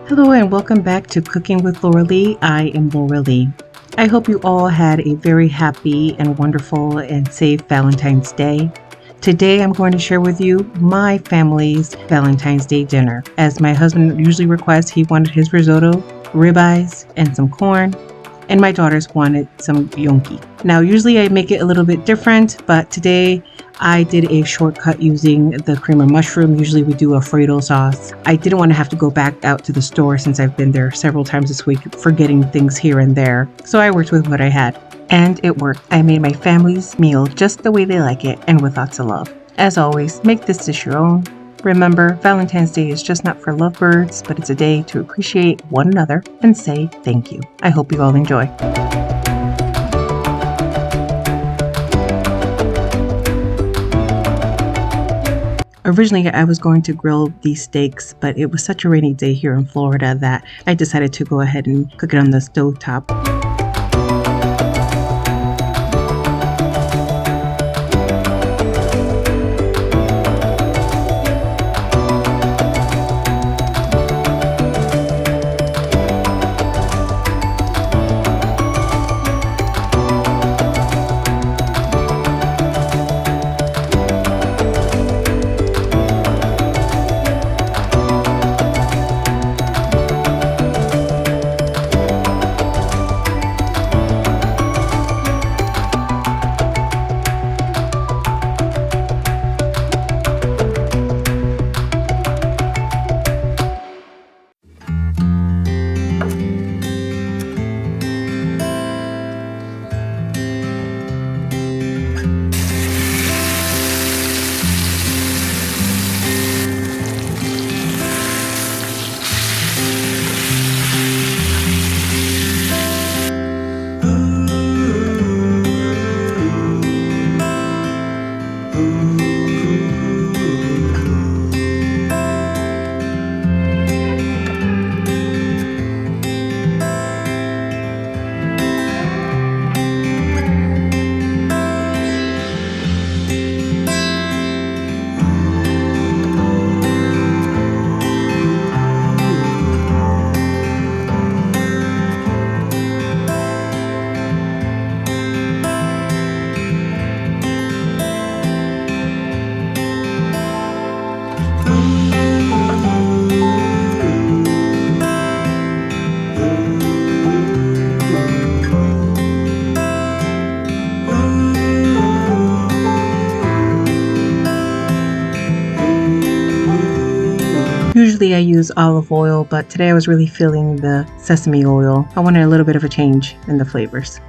Hello and welcome back to Cooking with Lauralee. I am Lauralee. I hope you all had a very happy and wonderful and safe Valentine's Day. Today I'm going to share with you my family's Valentine's Day dinner. As my husband usually requests, he wanted his risotto, ribeyes, and some corn, and my daughters wanted some gnocchi. Now usually I make it a little bit different, but today I did a shortcut using the cream of mushroom. Usually we do Alfredo sauce. I didn't want to have to go back out to the store since I've been there several times this week forgetting things here and there. So I worked with what I had. And it worked. I made my family's meal just the way they like it and with lots of love. As always, make this dish your own. Remember, Valentine's Day is just not for lovebirds, but it's a day to appreciate one another and say thank you. I hope you all enjoy. Originally, I was going to grill these steaks, but it was such a rainy day here in Florida that I decided to go ahead and cook it on the stovetop. Usually I use olive oil, but today I was really feeling the sesame oil. I wanted a little bit of a change in the flavors.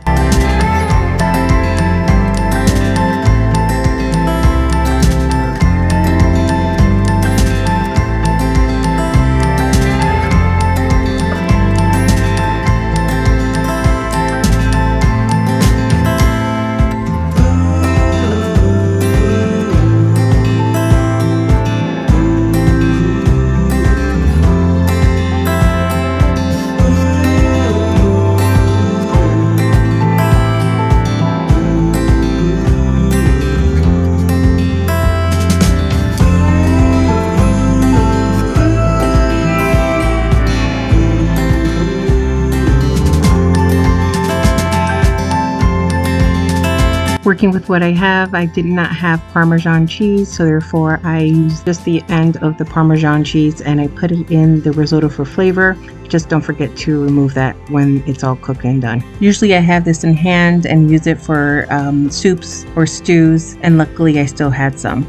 Working with what I have, I did not have Parmesan cheese, so therefore I used just the end of the Parmesan cheese and I put it in the risotto for flavor. Just don't forget to remove that when it's all cooked and done. Usually I have this in hand and use it for soups or stews, and luckily I still had some.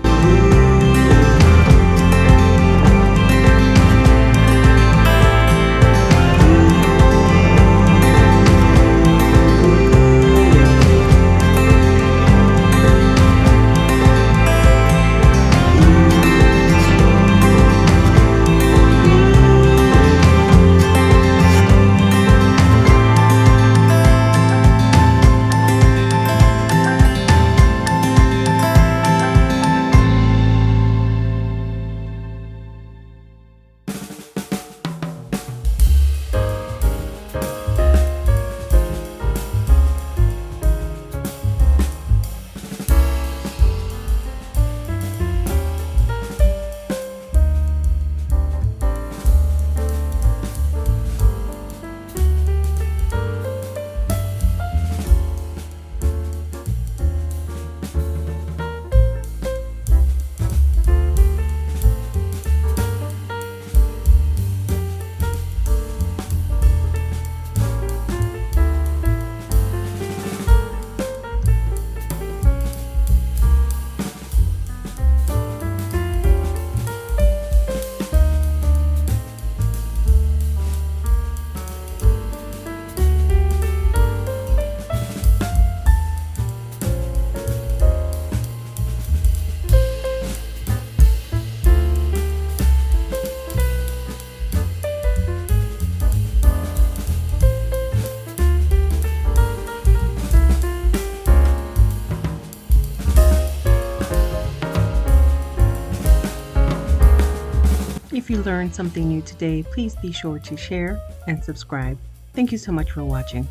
you learned something new today, please be sure to share and subscribe. Thank you so much for watching.